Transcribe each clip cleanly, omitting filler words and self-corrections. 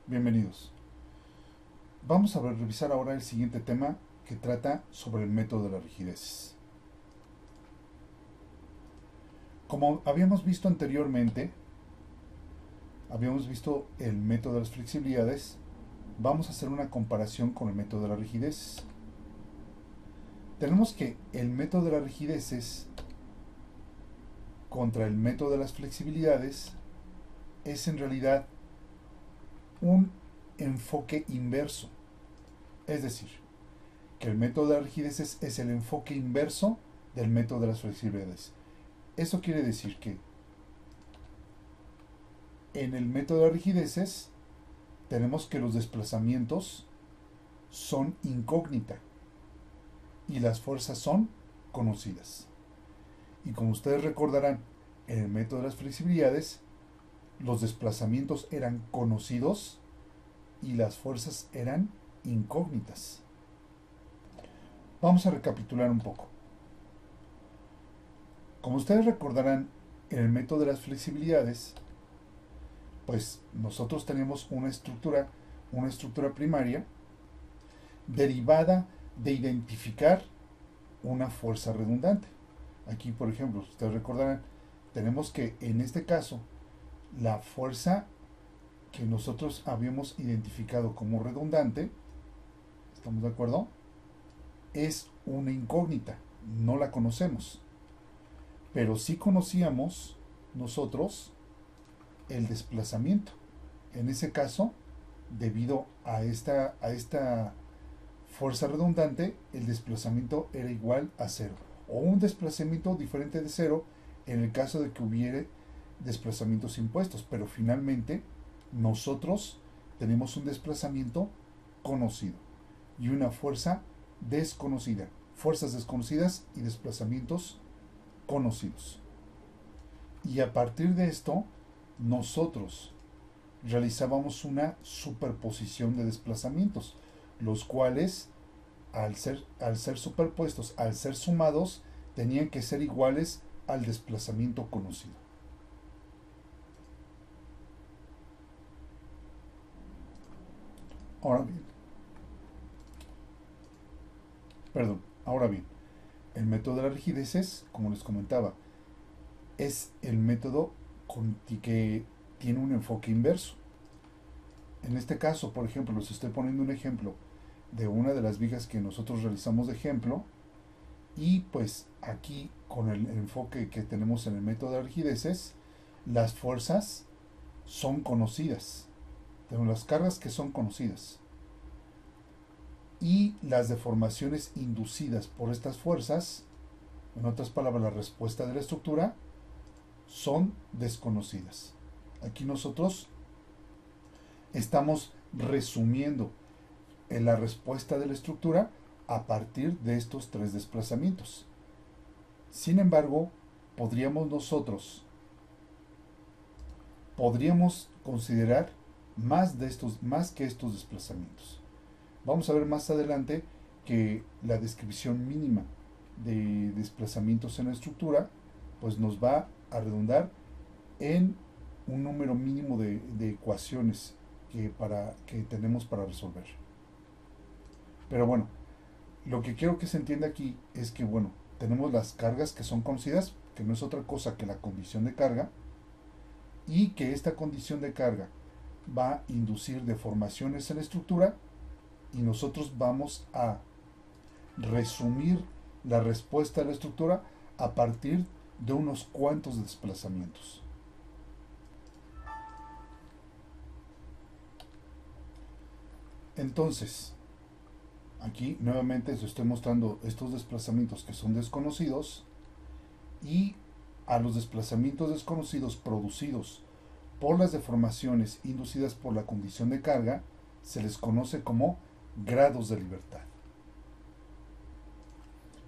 Bienvenidos. Vamos a revisar ahora el siguiente tema que trata sobre el método de las rigideces. Como habíamos visto anteriormente, habíamos visto el método de las flexibilidades, vamos a hacer una comparación con el método de las rigideces. Tenemos que el método de las rigideces contra el método de las flexibilidades es en realidad un enfoque inverso. Es decir, que el método de las rigideces es el enfoque inverso del método de las flexibilidades. Eso quiere decir que en el método de las rigideces tenemos que los desplazamientos son incógnita y las fuerzas son conocidas. Y como ustedes recordarán, en el método de las flexibilidades los desplazamientos eran conocidos y las fuerzas eran incógnitas. Vamos a recapitular un poco. Como ustedes recordarán, en el método de las flexibilidades, pues nosotros tenemos una estructura primaria derivada de identificar una fuerza redundante. Aquí, por ejemplo, ustedes recordarán, tenemos que en este caso la fuerza que nosotros habíamos identificado como redundante, ¿estamos de acuerdo? Es una incógnita, no la conocemos, pero sí conocíamos nosotros el desplazamiento. En ese caso, debido a esta fuerza redundante, el desplazamiento era igual a cero. O un desplazamiento diferente de cero en el caso de que hubiere desplazamientos impuestos. Pero finalmente, nosotros tenemos un desplazamiento conocido y una fuerza desconocida. Fuerzas desconocidas y desplazamientos conocidos. Y a partir de esto, nosotros realizábamos una superposición de desplazamientos, los cuales, al ser superpuestos, al ser sumados, tenían que ser iguales al desplazamiento conocido. Ahora bien, ahora bien, el método de las rigideces, como les comentaba, es el método que tiene un enfoque inverso. En este caso, por ejemplo, les estoy poniendo un ejemplo de una de las vigas que nosotros realizamos de ejemplo, y pues aquí con el enfoque que tenemos en el método de rigideces, las fuerzas son conocidas. Tenemos las cargas que son conocidas. Y las deformaciones inducidas por estas fuerzas, en otras palabras, la respuesta de la estructura, son desconocidas. Aquí nosotros estamos resumiendo en la respuesta de la estructura a partir de estos tres desplazamientos. Sin embargo, podríamos nosotros considerar más que estos desplazamientos. Vamos a ver más adelante que la descripción mínima de desplazamientos en la estructura pues nos va a redundar en un número mínimo de ecuaciones que tenemos para resolver. Pero bueno, lo que quiero que se entienda aquí es que, bueno, tenemos las cargas que son conocidas, que no es otra cosa que la condición de carga, y que esta condición de carga va a inducir deformaciones en la estructura, y nosotros vamos a resumir la respuesta de la estructura a partir de unos cuantos desplazamientos. Entonces, aquí nuevamente les estoy mostrando estos desplazamientos que son desconocidos, y a los desplazamientos desconocidos producidos por las deformaciones inducidas por la condición de carga se les conoce como grados de libertad.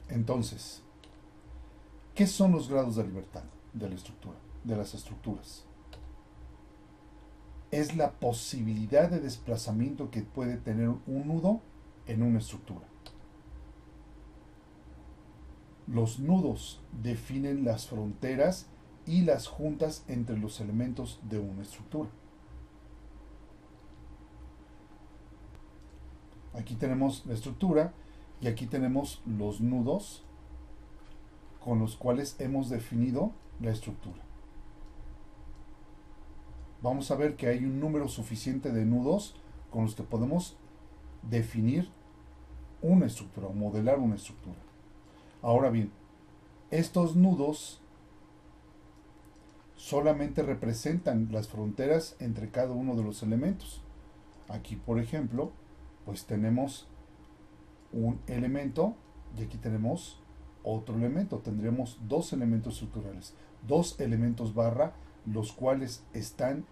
Entonces, ¿qué son los grados de libertad de la estructura, de las estructuras? Es la posibilidad de desplazamiento que puede tener un nudo en una estructura. Los nudos definen las fronteras y las juntas entre los elementos de una estructura. Aquí tenemos la estructura y aquí tenemos los nudos con los cuales hemos definido la estructura. Vamos a ver que hay un número suficiente de nudos con los que podemos definir una estructura o modelar una estructura. Ahora bien, estos nudos solamente representan las fronteras entre cada uno de los elementos. Aquí, por ejemplo, pues tenemos un elemento y aquí tenemos otro elemento. Tendremos dos elementos estructurales, dos elementos barra, los cuales están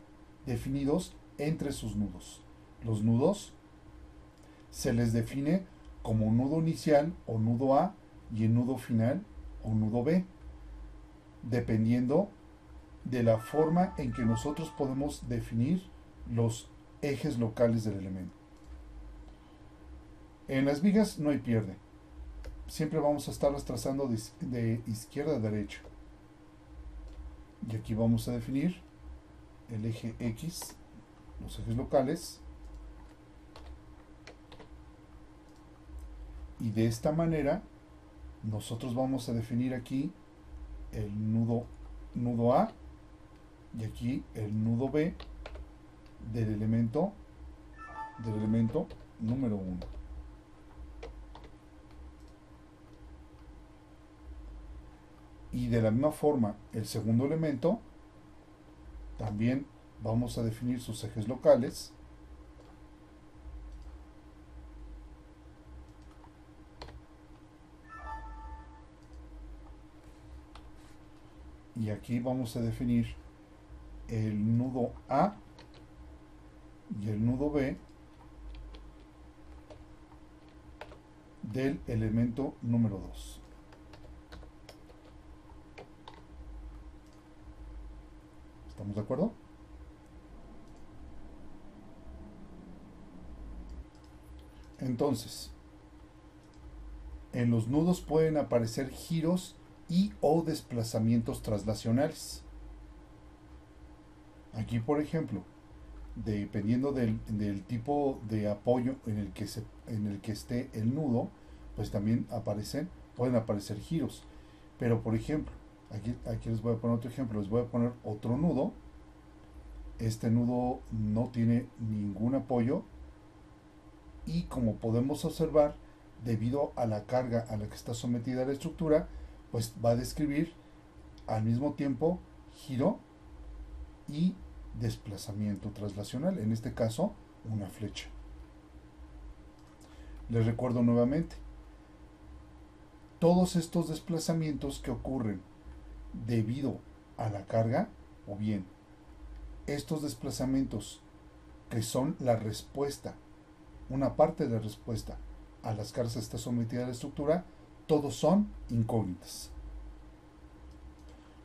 definidos entre sus nudos. Los nudos se les define como nudo inicial o nudo A y el nudo final o nudo B, dependiendo de la forma en que nosotros podemos definir los ejes locales del elemento. En las vigas no hay pierde. Siempre vamos a estarlas trazando de izquierda a derecha. Y aquí vamos a definir el eje X, los ejes locales. Y de esta manera nosotros vamos a definir aquí el nudo A y aquí el nudo B del elemento número 1. Y de la misma forma, el segundo elemento también vamos a definir sus ejes locales. Y aquí vamos a definir el nudo A y el nudo B del elemento número 2. ¿Estamos de acuerdo? Entonces, en los nudos pueden aparecer giros y o desplazamientos traslacionales. Aquí, por ejemplo, dependiendo del tipo de apoyo en el que esté el nudo, pues también pueden aparecer giros. Pero, por ejemplo, aquí les voy a poner otro ejemplo, les voy a poner otro nudo. Este nudo no tiene ningún apoyo y, como podemos observar, debido a la carga a la que está sometida la estructura, pues va a describir al mismo tiempo giro y desplazamiento traslacional, en este caso una flecha. Les recuerdo nuevamente, todos estos desplazamientos que ocurren debido a la carga, o bien estos desplazamientos que son la respuesta, una parte de la respuesta a las cargas que está sometida a la estructura, todos son incógnitas.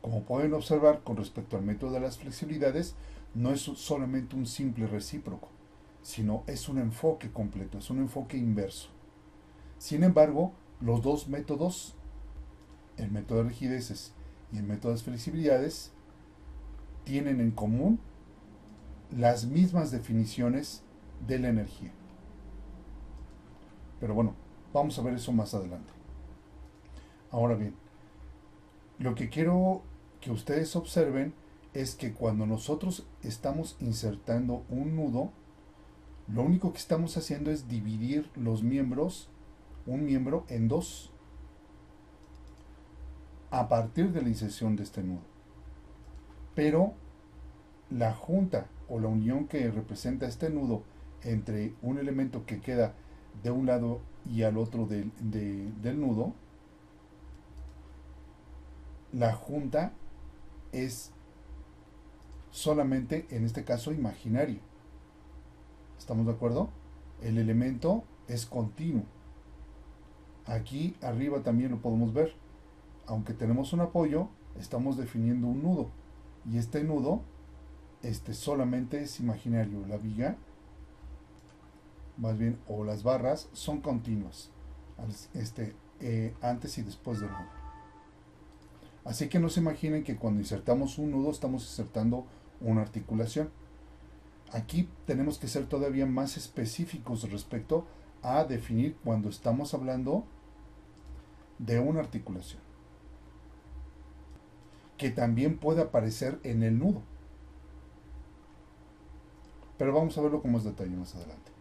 Como pueden observar, con respecto al método de las flexibilidades, no es solamente un simple recíproco, sino es un enfoque completo, es un enfoque inverso. Sin embargo, los dos métodos, el método de rigideces y el método de flexibilidades, tienen en común las mismas definiciones de la energía. Pero bueno, vamos a ver eso más adelante. Ahora bien, lo que quiero que ustedes observen es que cuando nosotros estamos insertando un nudo, lo único que estamos haciendo es dividir los miembros, un miembro en dos, a partir de la inserción de este nudo. Pero la junta o la unión que representa este nudo entre un elemento que queda de un lado y al otro del nudo, la junta es solamente, en este caso, imaginario. ¿Estamos de acuerdo? El elemento es continuo. Aquí arriba también lo podemos ver. Aunque tenemos un apoyo, estamos definiendo un nudo. Y este nudo solamente es imaginario. La viga, más bien, o las barras, son continuas. Antes y después del nudo. Así que no se imaginen que cuando insertamos un nudo estamos insertando una articulación. Aquí tenemos que ser todavía más específicos respecto a definir cuando estamos hablando de una articulación, que también puede aparecer en el nudo. Pero vamos a verlo con más detalle más adelante.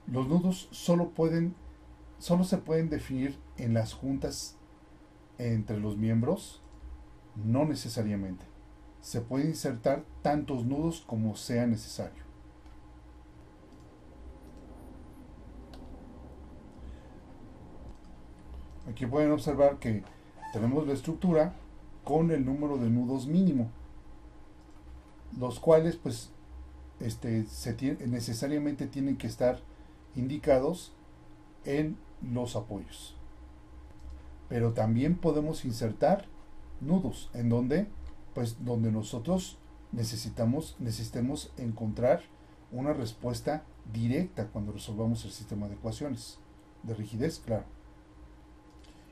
Los nudos solo se pueden definir en las juntas entre los miembros, no necesariamente. Se puede insertar tantos nudos como sea necesario. Aquí pueden observar que tenemos la estructura con el número de nudos mínimo, los cuales pues necesariamente tienen que estar indicados en los apoyos. Pero también podemos insertar nudos en donde donde nosotros necesitemos encontrar una respuesta directa cuando resolvamos el sistema de ecuaciones de rigidez, claro.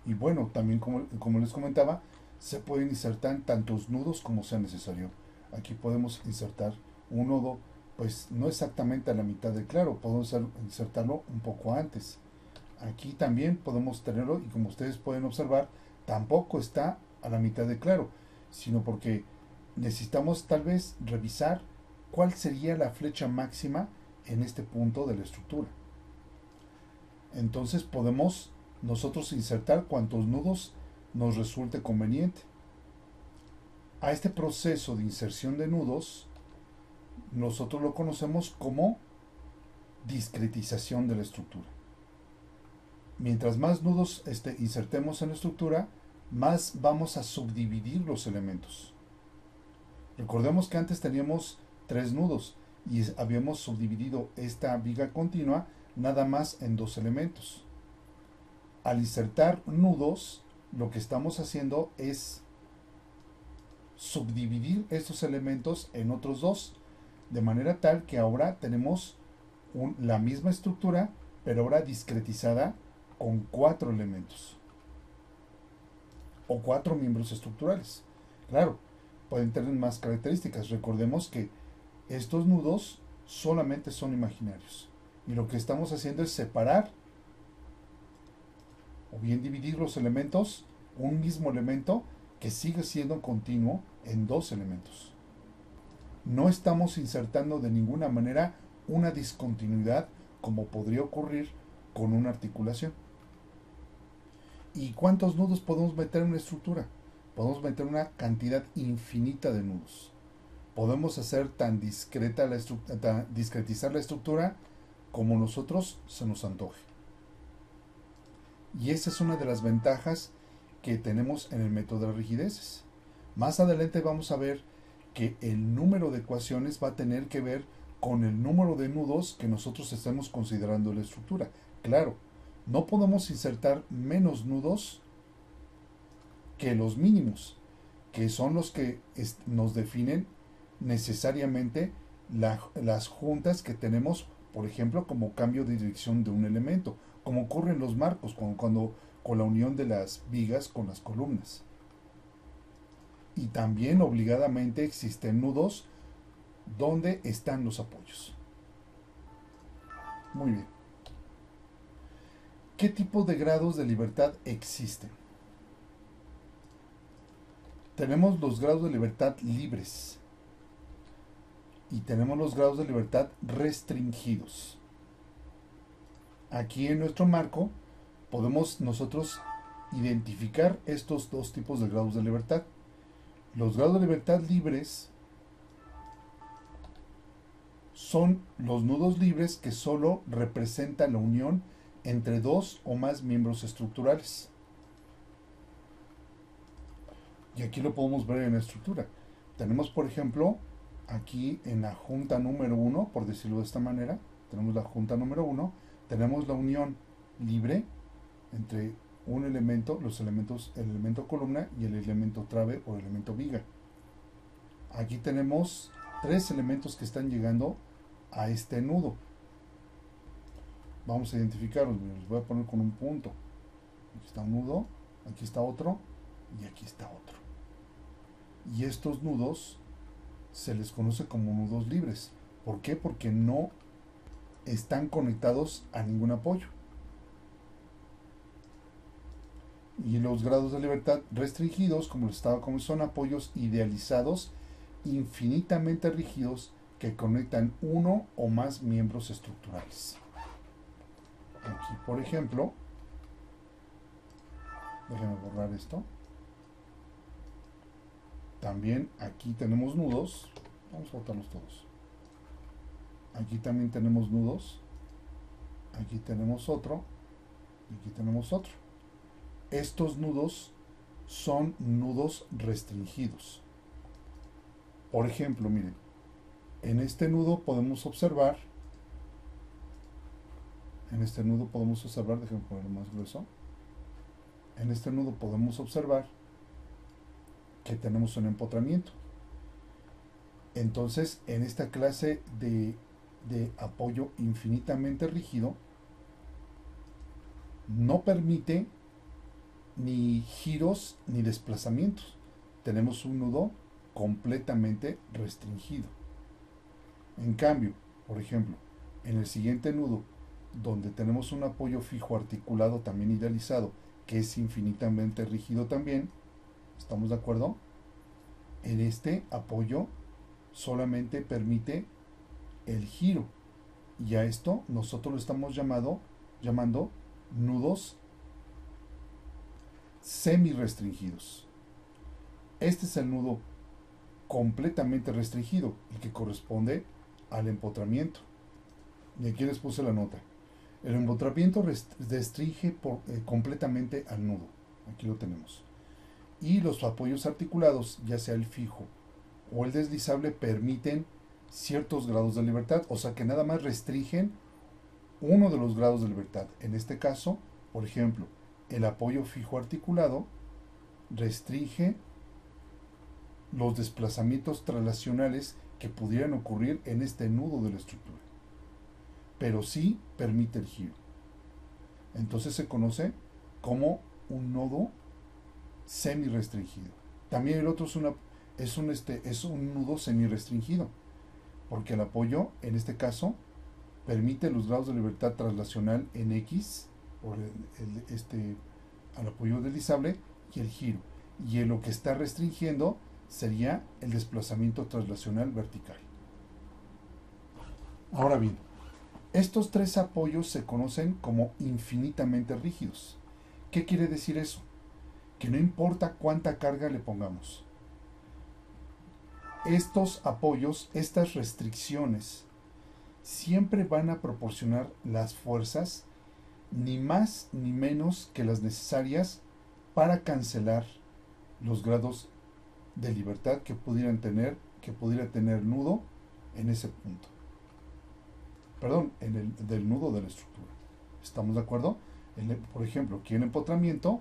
Y bueno, también como les comentaba, se pueden insertar tantos nudos como sea necesario. Aquí podemos insertar un nudo, pues no exactamente a la mitad del claro, podemos insertarlo un poco antes. Aquí también podemos tenerlo, y como ustedes pueden observar, tampoco está a la mitad de claro, sino porque necesitamos tal vez revisar cuál sería la flecha máxima en este punto de la estructura. Entonces podemos nosotros insertar cuantos nudos nos resulte conveniente. A este proceso de inserción de nudos nosotros lo conocemos como discretización de la estructura. Mientras más nudos insertemos en la estructura, más vamos a subdividir los elementos. Recordemos que antes teníamos 3 nudos y habíamos subdividido esta viga continua nada más en 2 elementos. Al insertar nudos, lo que estamos haciendo es subdividir estos elementos en otros 2, de manera tal que ahora tenemos la misma estructura, pero ahora discretizada con 4 elementos o 4 miembros estructurales. Claro, pueden tener más características. Recordemos que estos nudos solamente son imaginarios y lo que estamos haciendo es separar o bien dividir los elementos, un mismo elemento que sigue siendo continuo en 2 elementos. No estamos insertando de ninguna manera una discontinuidad como podría ocurrir con una articulación. ¿Y cuántos nudos podemos meter en una estructura? Podemos meter una cantidad infinita de nudos. Podemos hacer tan discretizar la estructura como nosotros se nos antoje. Y esa es una de las ventajas que tenemos en el método de rigideces. Más adelante vamos a ver que el número de ecuaciones va a tener que ver con el número de nudos que nosotros estemos considerando en la estructura. Claro, no podemos insertar menos nudos que los mínimos, que son los que nos definen necesariamente las juntas que tenemos, por ejemplo, como cambio de dirección de un elemento, como ocurre en los marcos, cuando con la unión de las vigas con las columnas. Y también obligadamente existen nudos donde están los apoyos. Muy bien. ¿Qué tipo de grados de libertad existen? Tenemos los grados de libertad libres y tenemos los grados de libertad restringidos. Aquí en nuestro marco podemos nosotros identificar estos 2 tipos de grados de libertad. Los grados de libertad libres son los nudos libres que solo representan la unión entre 2 o más miembros estructurales. Y aquí lo podemos ver en la estructura. Tenemos, por ejemplo, aquí en la junta número 1, por decirlo de esta manera, tenemos la junta número 1, tenemos la unión libre entre un elemento, el elemento columna y el elemento trave o el elemento viga. Aquí tenemos 3 elementos que están llegando a este nudo. Vamos a identificarlos, los voy a poner con un punto. Aquí está un nudo, aquí está otro y aquí está otro. Y estos nudos se les conoce como nudos libres. ¿Por qué? Porque no están conectados a ningún apoyo. Y los grados de libertad restringidos, como les estaba comentando, son apoyos idealizados infinitamente rígidos que conectan uno o más miembros estructurales. Aquí, por ejemplo, déjenme borrar esto. También aquí tenemos nudos. Vamos a botarlos todos. Aquí también tenemos nudos. Aquí tenemos otro. Y aquí tenemos otro. Estos nudos son nudos restringidos. Por ejemplo, miren, en este nudo podemos observar, déjenme ponerlo más grueso. En este nudo podemos observar que tenemos un empotramiento. Entonces, en esta clase de apoyo infinitamente rígido, no permite ni giros ni desplazamientos. Tenemos un nudo completamente restringido. En cambio, por ejemplo, en el siguiente nudo, donde tenemos un apoyo fijo articulado también idealizado, que es infinitamente rígido también, ¿estamos de acuerdo? En este apoyo solamente permite el giro, y a esto nosotros lo estamos llamando nudos semi-restringidos. Este es el nudo completamente restringido, el que corresponde al empotramiento. Y aquí les puse la nota. El empotramiento restringe completamente al nudo. Aquí lo tenemos. Y los apoyos articulados, ya sea el fijo o el deslizable, permiten ciertos grados de libertad, o sea que nada más restringen uno de los grados de libertad. En este caso, por ejemplo, el apoyo fijo articulado restringe los desplazamientos traslacionales que pudieran ocurrir en este nudo de la estructura, pero sí permite el giro. Entonces se conoce como un nodo semi-restringido. También el otro es un nudo semi-restringido, porque el apoyo, en este caso, permite los grados de libertad traslacional en X, por al apoyo deslizable, y el giro. Y en lo que está restringiendo sería el desplazamiento traslacional vertical. Ahora bien, estos tres apoyos se conocen como infinitamente rígidos. ¿Qué quiere decir eso? Que no importa cuánta carga le pongamos. Estos apoyos, estas restricciones, siempre van a proporcionar las fuerzas ni más ni menos que las necesarias para cancelar los grados de libertad que pudiera tener nudo en ese punto. Perdón, del nudo de la estructura. ¿Estamos de acuerdo? Por ejemplo, aquí el empotramiento,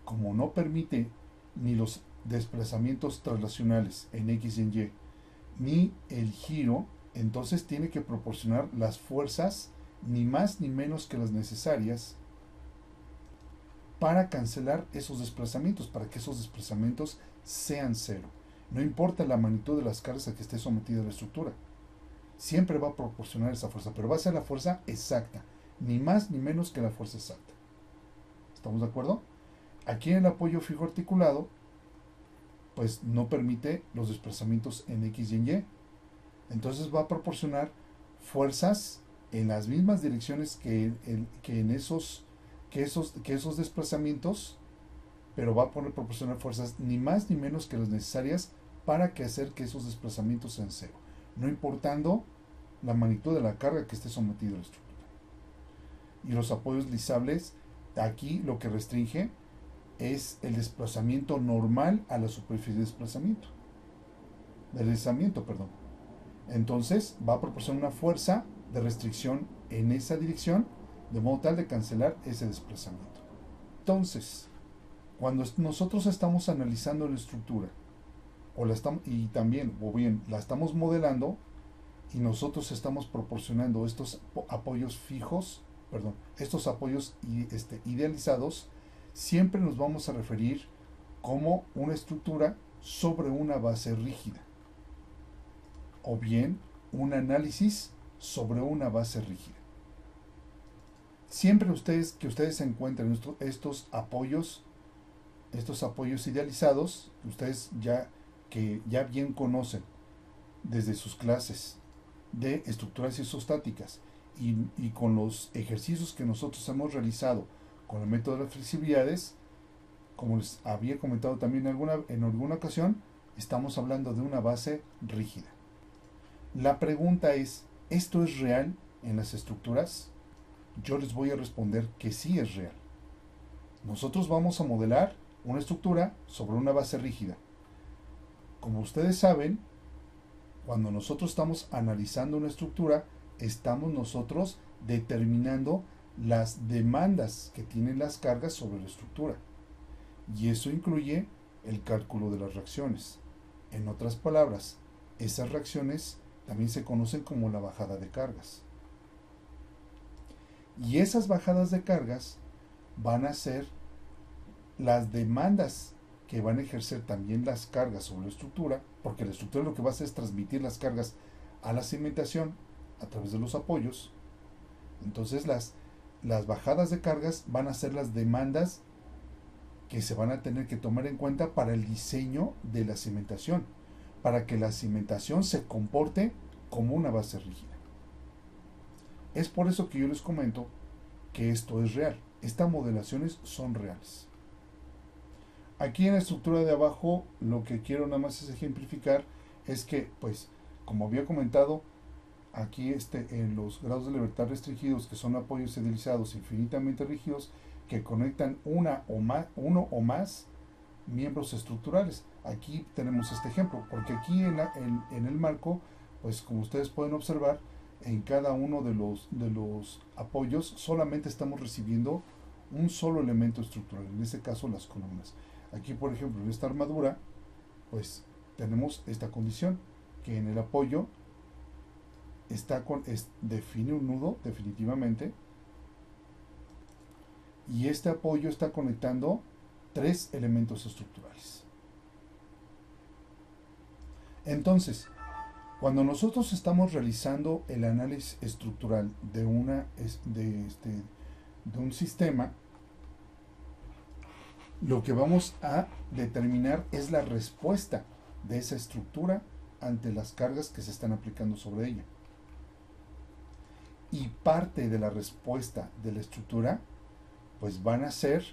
como no permite ni los desplazamientos traslacionales en X y en Y, ni el giro, entonces tiene que proporcionar las fuerzas ni más ni menos que las necesarias para cancelar esos desplazamientos, para que esos desplazamientos sean cero. No importa la magnitud de las cargas a que esté sometida la estructura, siempre va a proporcionar esa fuerza, pero va a ser la fuerza exacta, ni más ni menos que la fuerza exacta. ¿Estamos de acuerdo? Aquí en el apoyo fijo articulado, pues no permite los desplazamientos en X y en Y. Entonces va a proporcionar fuerzas en las mismas direcciones que esos desplazamientos, pero va a proporcionar fuerzas ni más ni menos que las necesarias para hacer que esos desplazamientos sean cero, no importando la magnitud de la carga que esté sometida a la estructura. Y los apoyos lisables, aquí lo que restringe es el desplazamiento normal a la superficie de deslizamiento. Entonces va a proporcionar una fuerza de restricción en esa dirección, de modo tal de cancelar ese desplazamiento. Entonces, cuando nosotros estamos analizando la estructura, la estamos modelando, y nosotros estamos proporcionando estos apoyos fijos, estos apoyos idealizados, siempre nos vamos a referir como una estructura sobre una base rígida, o bien un análisis sobre una base rígida. Siempre que ustedes encuentren estos apoyos idealizados, que ya bien conocen desde sus clases de estructuras isostáticas y con los ejercicios que nosotros hemos realizado con el método de las flexibilidades, como les había comentado también en alguna ocasión, estamos hablando de una base rígida. La pregunta es, ¿esto es real en las estructuras? Yo les voy a responder que sí es real. Nosotros vamos a modelar una estructura sobre una base rígida. Como ustedes saben, cuando nosotros estamos analizando una estructura, estamos nosotros determinando las demandas que tienen las cargas sobre la estructura. Y eso incluye el cálculo de las reacciones. En otras palabras, esas reacciones también se conocen como la bajada de cargas. Y esas bajadas de cargas van a ser las demandas que van a ejercer también las cargas sobre la estructura, porque la estructura lo que va a hacer es transmitir las cargas a la cimentación a través de los apoyos. Entonces las bajadas de cargas van a ser las demandas que se van a tener que tomar en cuenta para el diseño de la cimentación, para que la cimentación se comporte como una base rígida. Es por eso que yo les comento que esto es real. Estas modelaciones son reales. Aquí en la estructura de abajo lo que quiero nada más es ejemplificar es que, pues, como había comentado, aquí en los grados de libertad restringidos, que son apoyos idealizados infinitamente rígidos, que conectan uno o más miembros estructurales. Aquí tenemos este ejemplo, porque aquí en el marco, pues como ustedes pueden observar, en cada uno de los apoyos solamente estamos recibiendo un solo elemento estructural, en este caso las columnas. Aquí, por ejemplo, en esta armadura, pues tenemos esta condición, que en el apoyo define un nudo definitivamente, y este apoyo está conectando 3 elementos estructurales. Entonces, cuando nosotros estamos realizando el análisis estructural de un sistema, lo que vamos a determinar es la respuesta de esa estructura ante las cargas que se están aplicando sobre ella. Y parte de la respuesta de la estructura, pues van a ser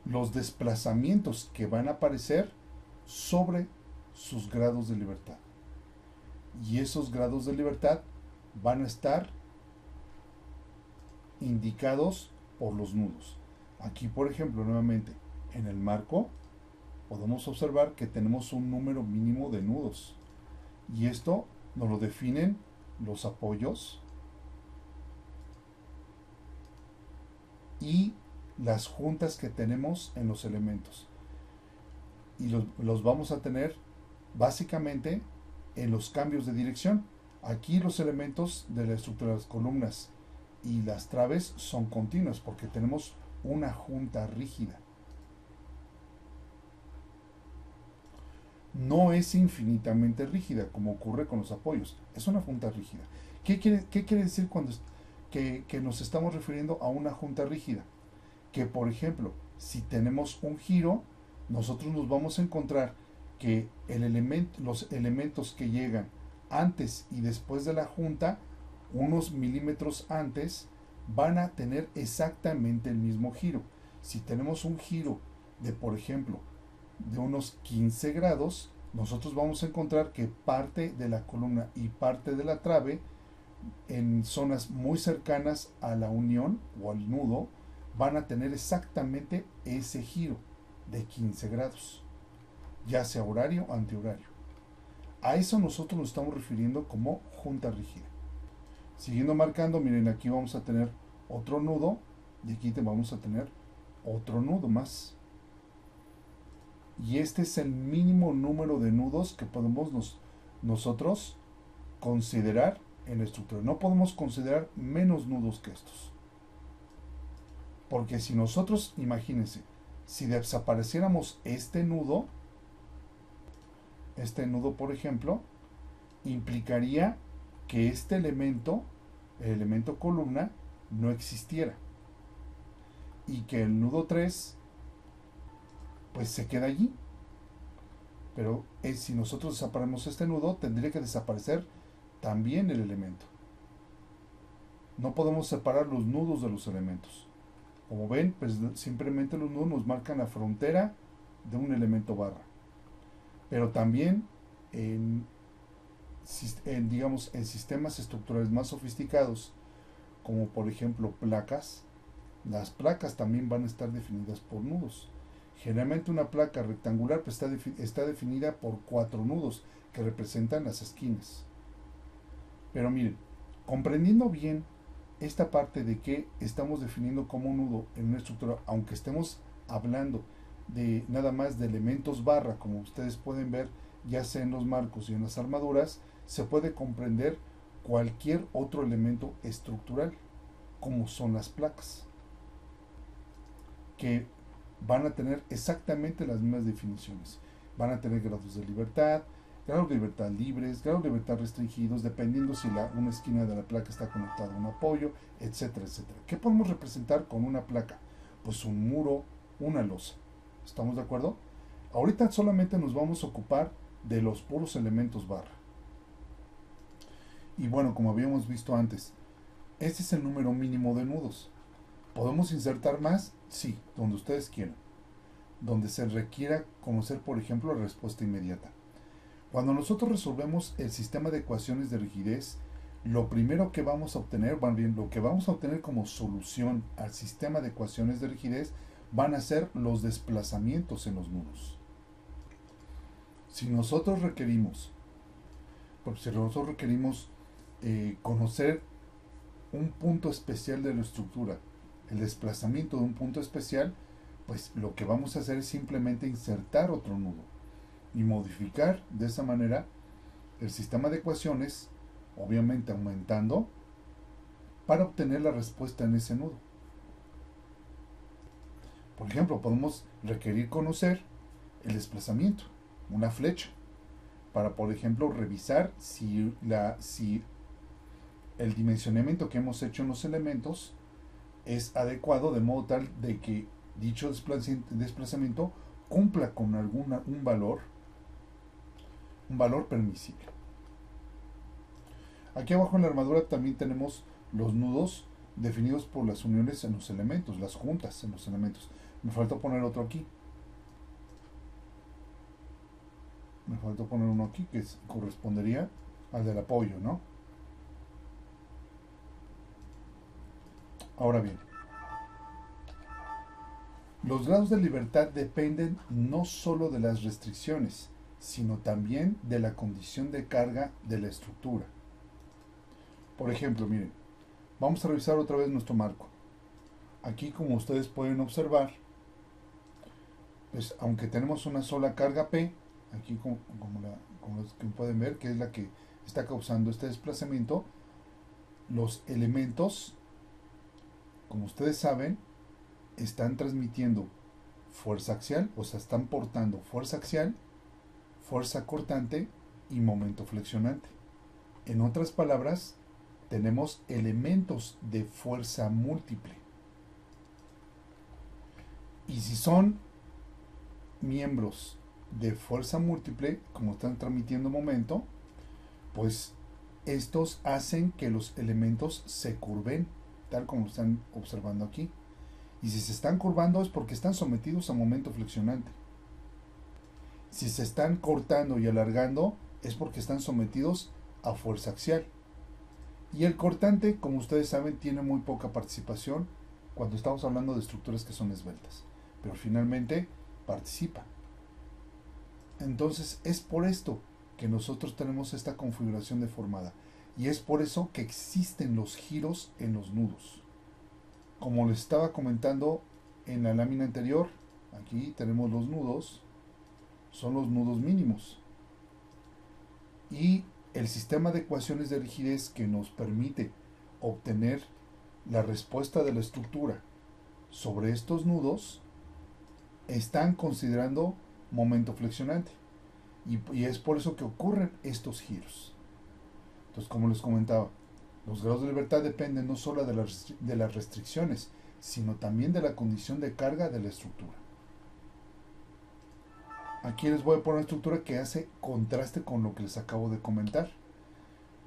los desplazamientos que van a aparecer sobre sus grados de libertad. Y esos grados de libertad van a estar indicados por los nudos. Aquí, por ejemplo, nuevamente, en el marco podemos observar que tenemos un número mínimo de nudos. Y esto nos lo definen los apoyos y las juntas que tenemos en los elementos. Y los vamos a tener básicamente en los cambios de dirección. Aquí los elementos de la estructura de las columnas y las traves son continuas porque tenemos una junta rígida. No es infinitamente rígida como ocurre con los apoyos, es una junta rígida. ¿Qué quiere decir cuando que nos estamos refiriendo a una junta rígida? Que, por ejemplo, si tenemos un giro, nosotros nos vamos a encontrar que los elementos que llegan antes y después de la junta, unos milímetros antes, van a tener exactamente el mismo giro. Si tenemos un giro de, por ejemplo, de unos 15 grados, nosotros vamos a encontrar que parte de la columna y parte de la trave, en zonas muy cercanas a la unión o al nudo, van a tener exactamente ese giro de 15 grados, ya sea horario o antihorario. A eso nosotros nos estamos refiriendo como junta rígida. Siguiendo marcando, miren, aquí vamos a tener otro nudo y aquí vamos a tener otro nudo más. Y este es el mínimo número de nudos que podemos nosotros considerar en la estructura. No podemos considerar menos nudos que estos. Porque si nosotros, imagínense, si desapareciéramos este nudo por ejemplo, implicaría que este elemento, el elemento columna, no existiera y que el nudo 3 pues se queda allí. Pero si nosotros desaparecemos este nudo, tendría que desaparecer también el elemento. No podemos separar los nudos de los elementos. Como ven, pues simplemente los nudos nos marcan la frontera de un elemento barra. Pero también digamos, en sistemas estructurales más sofisticados, como por ejemplo placas, las placas también van a estar definidas por nudos. Generalmente una placa rectangular pues está definida por 4 nudos que representan las esquinas. Pero miren, comprendiendo bien esta parte de que estamos definiendo como un nudo en una estructura, aunque estemos hablando de nada más de elementos barra, como ustedes pueden ver ya sea en los marcos y en las armaduras, se puede comprender cualquier otro elemento estructural, como son las placas, que van a tener exactamente las mismas definiciones. Van a tener grados de libertad libres, grados de libertad restringidos, dependiendo si una esquina de la placa está conectada a un apoyo, etcétera, etcétera. ¿Qué podemos representar con una placa? Pues un muro, una losa. ¿Estamos de acuerdo? Ahorita solamente nos vamos a ocupar de los puros elementos barra. Y bueno, como habíamos visto antes, este es el número mínimo de nudos. ¿Podemos insertar más? Sí, donde ustedes quieran. Donde se requiera conocer, por ejemplo, la respuesta inmediata. Cuando nosotros resolvemos el sistema de ecuaciones de rigidez, lo primero que vamos a obtener, lo que vamos a obtener como solución al sistema de ecuaciones de rigidez van a ser los desplazamientos en los nudos. Si nosotros requerimos conocer un punto especial de la estructura, el desplazamiento de un punto especial, pues lo que vamos a hacer es simplemente insertar otro nudo y modificar de esa manera el sistema de ecuaciones, obviamente aumentando, para obtener la respuesta en ese nudo. Por ejemplo, podemos requerir conocer el desplazamiento, una flecha, para, por ejemplo, revisar si el dimensionamiento que hemos hecho en los elementos es adecuado, de modo tal de que dicho desplazamiento cumpla con un valor permisible. Aquí abajo en la armadura también tenemos los nudos definidos por las uniones en los elementos, las juntas en los elementos. Me faltó poner otro aquí. Me faltó poner uno aquí que correspondería al del apoyo, ¿no? Ahora bien, los grados de libertad dependen no solo de las restricciones, sino también de la condición de carga de la estructura. Por ejemplo, miren, vamos a revisar otra vez nuestro marco. Aquí, como ustedes pueden observar, pues aunque tenemos una sola carga P, aquí como los que pueden ver, que es la que está causando este desplazamiento, los elementos, como ustedes saben, están transmitiendo fuerza axial, o sea, están portando fuerza axial, fuerza cortante y momento flexionante. En otras palabras, tenemos elementos de fuerza múltiple. Y si son miembros de fuerza múltiple, como están transmitiendo momento, pues estos hacen que los elementos se curven, tal como lo están observando aquí. Y si se están curvando es porque están sometidos a momento flexionante. Si se están cortando y alargando es porque están sometidos a fuerza axial. Y el cortante, como ustedes saben, tiene muy poca participación cuando estamos hablando de estructuras que son esbeltas, pero finalmente participa. Entonces es por esto que nosotros tenemos esta configuración deformada, y es por eso que existen los giros en los nudos. Como les estaba comentando en la lámina anterior, aquí tenemos los nudos, son los nudos mínimos, y el sistema de ecuaciones de rigidez que nos permite obtener la respuesta de la estructura sobre estos nudos están considerando momento flexionante, y es por eso que ocurren estos giros. Entonces, como les comentaba, los grados de libertad dependen no solo de las restricciones, sino también de la condición de carga de la estructura. Aquí les voy a poner una estructura que hace contraste con lo que les acabo de comentar.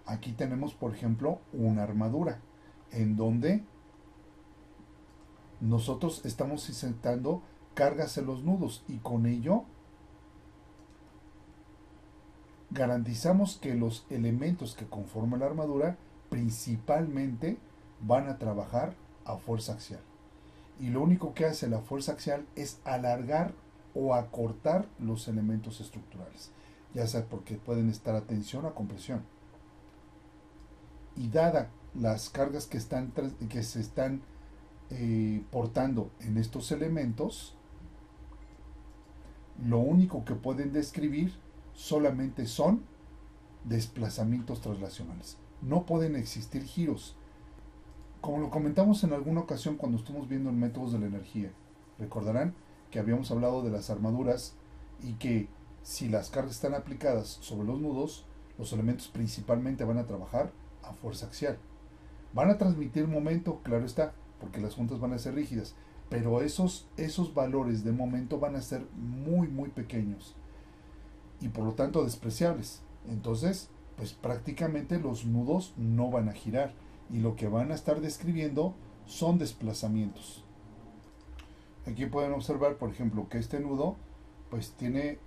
Aquí tenemos, por ejemplo, una armadura, en donde nosotros estamos insertando cargas en los nudos y con ello garantizamos que los elementos que conforman la armadura principalmente van a trabajar a fuerza axial. Y lo único que hace la fuerza axial es alargar o acortar los elementos estructurales, ya sea porque pueden estar a tensión o a compresión. Y dada las cargas que se están portando en estos elementos, lo único que pueden describir solamente son desplazamientos traslacionales. No pueden existir giros. Como lo comentamos en alguna ocasión cuando estuvimos viendo en métodos de la energía, recordarán que habíamos hablado de las armaduras y que si las cargas están aplicadas sobre los nudos, los elementos principalmente van a trabajar a fuerza axial. Van a transmitir momento, claro está, porque las juntas van a ser rígidas, pero esos valores de momento van a ser muy pequeños y por lo tanto despreciables. Entonces, pues prácticamente los nudos no van a girar y lo que van a estar describiendo son desplazamientos. Aquí pueden observar, por ejemplo, que este nudo pues tiene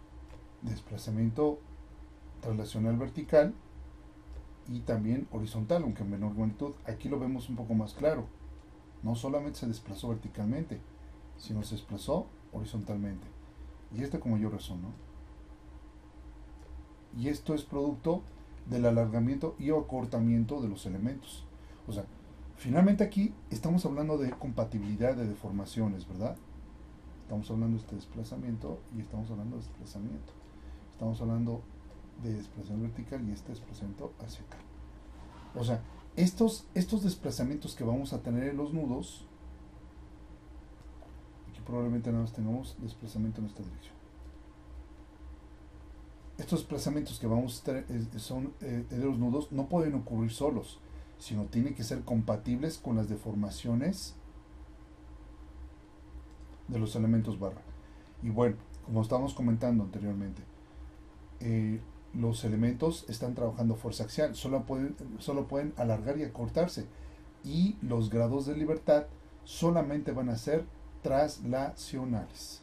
desplazamiento traslacional vertical y también horizontal, aunque en menor magnitud. Aquí lo vemos un poco más claro. No solamente se desplazó verticalmente, sino se desplazó horizontalmente. Y este con mayor razón, ¿no? Y esto es producto del alargamiento y acortamiento de los elementos. O sea, finalmente aquí estamos hablando de compatibilidad de deformaciones, ¿verdad? Estamos hablando de este desplazamiento y estamos hablando de desplazamiento. Estamos hablando de desplazamiento vertical y este desplazamiento hacia acá. O sea, estos desplazamientos que vamos a tener en los nudos, aquí probablemente nada más tengamos desplazamiento en esta dirección. Estos desplazamientos que vamos a tener de los nudos no pueden ocurrir solos, sino tienen que ser compatibles con las deformaciones de los elementos barra. Y bueno, como estábamos comentando anteriormente, los elementos están trabajando fuerza axial, solo pueden alargar y acortarse, y los grados de libertad solamente van a ser traslacionales.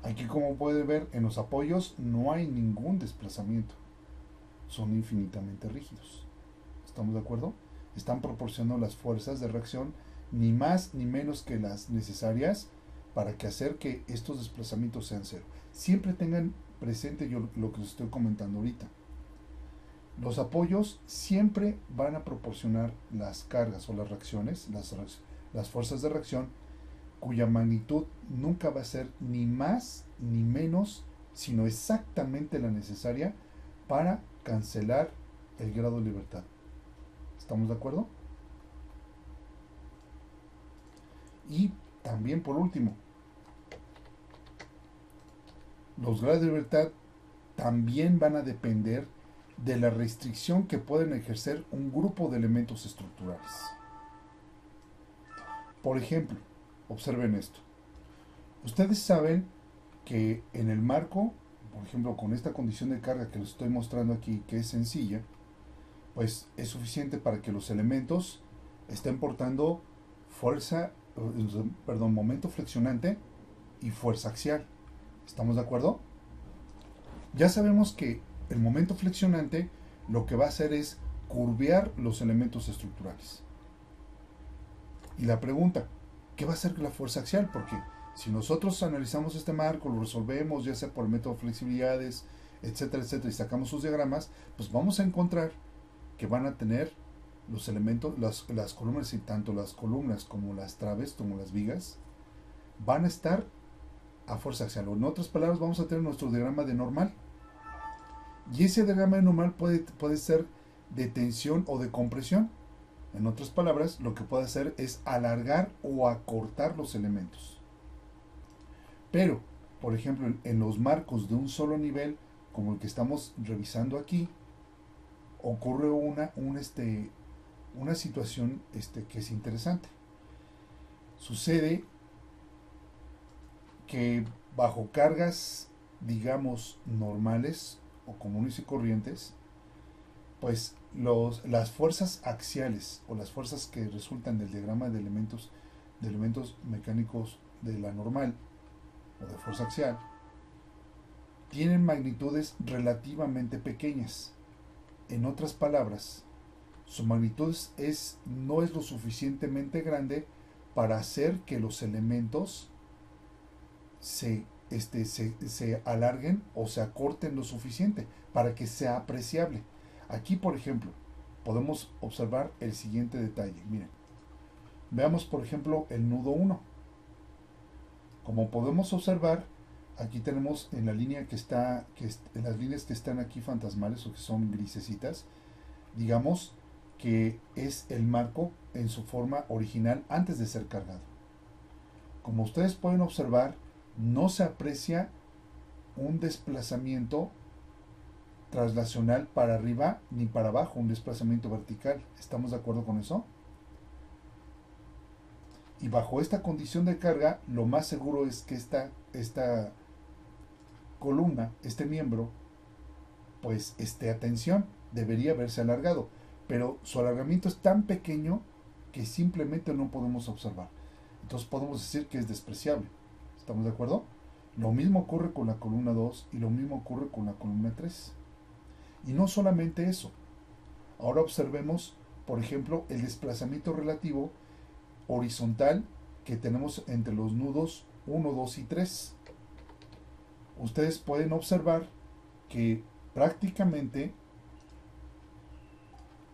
Aquí, como puede ver, en los apoyos no hay ningún desplazamiento, son infinitamente rígidos. ¿Estamos de acuerdo? Están proporcionando las fuerzas de reacción ni más ni menos que las necesarias para que hacer que estos desplazamientos sean cero. Siempre tengan presente yo lo que les estoy comentando ahorita. Los apoyos siempre van a proporcionar las cargas o las reacciones, las fuerzas de reacción, cuya magnitud nunca va a ser ni más ni menos, sino exactamente la necesaria para cancelar el grado de libertad. ¿Estamos de acuerdo? Y también, por último, los grados de libertad también van a depender de la restricción que pueden ejercer un grupo de elementos estructurales. Por ejemplo, observen esto. Ustedes saben que en el marco, por ejemplo, con esta condición de carga que les estoy mostrando aquí, que es sencilla, pues es suficiente para que los elementos estén portando momento flexionante y fuerza axial. ¿Estamos de acuerdo? Ya sabemos que el momento flexionante lo que va a hacer es curvear los elementos estructurales. Y la pregunta, ¿qué va a hacer la fuerza axial? Porque si nosotros analizamos este marco, lo resolvemos ya sea por el método de flexibilidades, etcétera, y sacamos sus diagramas, pues vamos a encontrar que van a tener los elementos, las columnas, y tanto las columnas como las traves, como las vigas, van a estar a fuerza axial. O en otras palabras, vamos a tener nuestro diagrama de normal. Y ese diagrama de normal puede ser de tensión o de compresión. En otras palabras, lo que puede hacer es alargar o acortar los elementos. Pero, por ejemplo, en los marcos de un solo nivel, como el que estamos revisando aquí, ocurre una situación que es interesante. Sucede que bajo cargas, digamos, normales o comunes y corrientes, pues las fuerzas axiales o las fuerzas que resultan del diagrama de elementos mecánicos de la normal o de fuerza axial tienen magnitudes relativamente pequeñas. En otras palabras, su magnitud no es lo suficientemente grande para hacer que los elementos se alarguen o se acorten lo suficiente para que sea apreciable. Aquí, por ejemplo, podemos observar el siguiente detalle. Miren, veamos, por ejemplo, el nudo 1. Como podemos observar, aquí tenemos en la línea en las líneas que están aquí fantasmales o que son grisecitas, digamos que es el marco en su forma original antes de ser cargado. Como ustedes pueden observar, no se aprecia un desplazamiento traslacional para arriba ni para abajo, un desplazamiento vertical. ¿Estamos de acuerdo con eso? Y bajo esta condición de carga, lo más seguro es que esta columna, este miembro, pues esté a tensión, debería haberse alargado, pero su alargamiento es tan pequeño que simplemente no podemos observar. Entonces podemos decir que es despreciable. ¿Estamos de acuerdo? Lo mismo ocurre con la columna 2 y lo mismo ocurre con la columna 3. Y no solamente eso. Ahora observemos, por ejemplo, el desplazamiento relativo horizontal que tenemos entre los nudos 1, 2 y 3. Ustedes pueden observar que prácticamente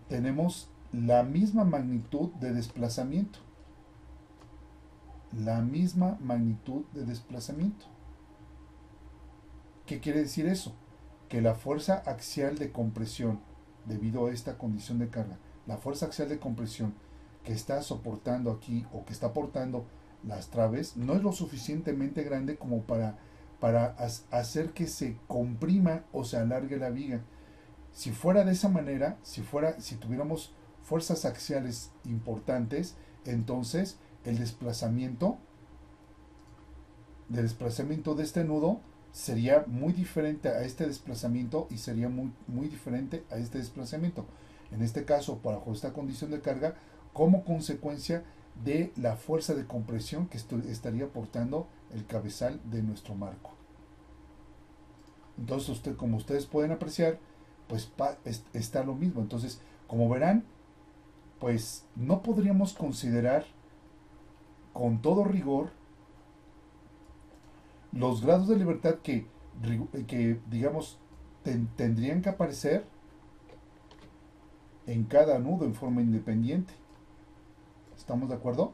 tenemos la misma magnitud de desplazamiento. La misma magnitud de desplazamiento. ¿Qué quiere decir eso? Que la fuerza axial de compresión, debido a esta condición de carga, la fuerza axial de compresión que está soportando aquí o que está aportando las traves no es lo suficientemente grande como para hacer que se comprima o se alargue la viga. Si fuera de esa manera, si tuviéramos fuerzas axiales importantes, entonces el desplazamiento de este nudo sería muy diferente a este desplazamiento y sería muy diferente a este desplazamiento. En este caso, bajo esta condición de carga, como consecuencia de la fuerza de compresión que estaría aportando el cabezal de nuestro marco. Entonces, como ustedes pueden apreciar, pues está lo mismo. Entonces, como verán, pues no podríamos considerar con todo rigor los grados de libertad que digamos, tendrían que aparecer en cada nudo en forma independiente. ¿Estamos de acuerdo?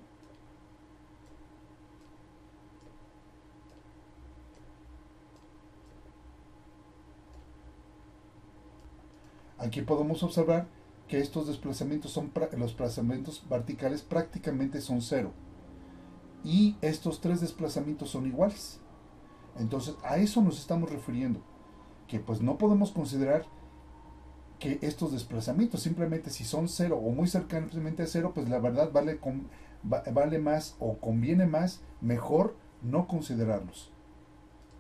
Aquí podemos observar que estos desplazamientos los desplazamientos verticales prácticamente son cero. Y estos tres desplazamientos son iguales. Entonces a eso nos estamos refiriendo. Que pues no podemos considerar que estos desplazamientos, simplemente si son cero o muy cercanamente a cero, pues la verdad vale más o conviene más, mejor no considerarlos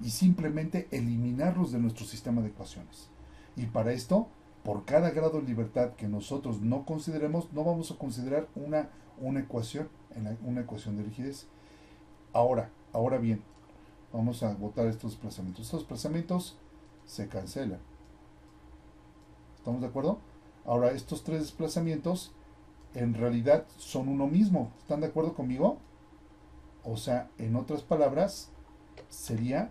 y simplemente eliminarlos de nuestro sistema de ecuaciones. Y para esto, por cada grado de libertad que nosotros no consideremos, no vamos a considerar una ecuación, una ecuación de rigidez. Ahora bien, vamos a botar estos desplazamientos. Estos desplazamientos se cancelan. ¿Estamos de acuerdo? Ahora, estos tres desplazamientos en realidad son uno mismo. ¿Están de acuerdo conmigo? O sea, en otras palabras, sería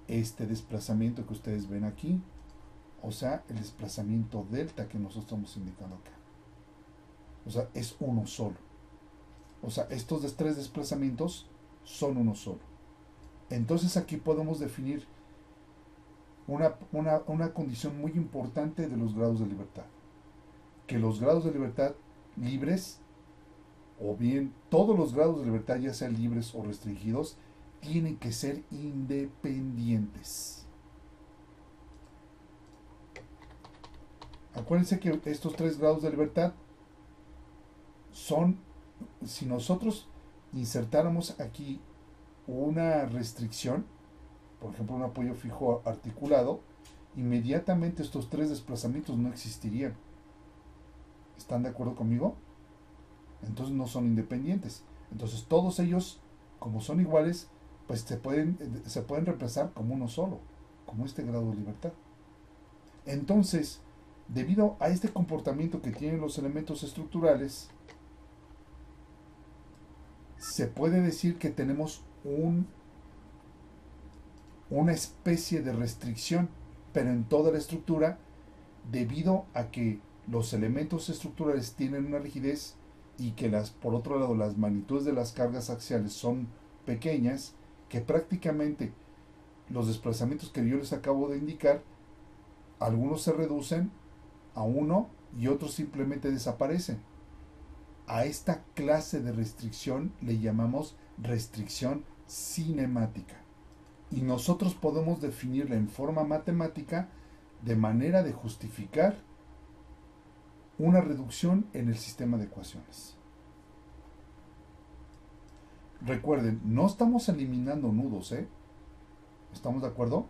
este desplazamiento que ustedes ven aquí. O sea, el desplazamiento delta que nosotros estamos indicando acá. O sea, es uno solo. O sea, estos tres desplazamientos son uno solo. Entonces aquí podemos definir una condición muy importante de los grados de libertad. Que los grados de libertad libres, o bien todos los grados de libertad, ya sean libres o restringidos, tienen que ser independientes. Acuérdense que estos tres grados de libertad son, si nosotros insertáramos aquí una restricción, por ejemplo un apoyo fijo articulado, inmediatamente estos tres desplazamientos no existirían. ¿Están de acuerdo conmigo? Entonces no son independientes. Entonces todos ellos, como son iguales, pues se pueden reemplazar como uno solo, como este grado de libertad. Entonces, debido a este comportamiento que tienen los elementos estructurales, se puede decir que tenemos una especie de restricción, pero en toda la estructura, debido a que los elementos estructurales tienen una rigidez y que por otro lado las magnitudes de las cargas axiales son pequeñas, que prácticamente los desplazamientos que yo les acabo de indicar, algunos se reducen a uno y otros simplemente desaparecen. A esta clase de restricción le llamamos restricción cinemática. Y nosotros podemos definirla en forma matemática de manera de justificar una reducción en el sistema de ecuaciones. Recuerden, no estamos eliminando nudos, ¿eh? ¿Estamos de acuerdo?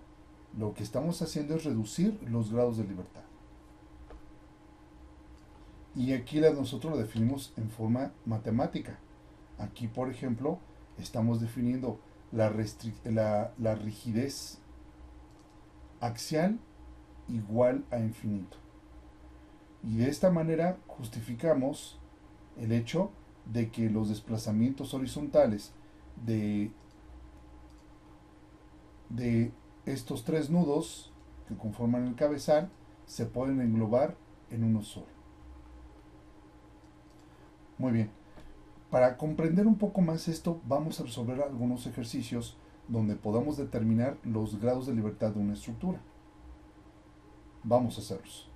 Lo que estamos haciendo es reducir los grados de libertad. Y aquí nosotros lo definimos en forma matemática. Aquí, por ejemplo, estamos definiendo la rigidez axial igual a infinito. Y de esta manera justificamos el hecho de que los desplazamientos horizontales de estos tres nudos que conforman el cabezal se pueden englobar en uno solo. Muy bien. Para comprender un poco más esto, vamos a resolver algunos ejercicios donde podamos determinar los grados de libertad de una estructura. Vamos a hacerlos.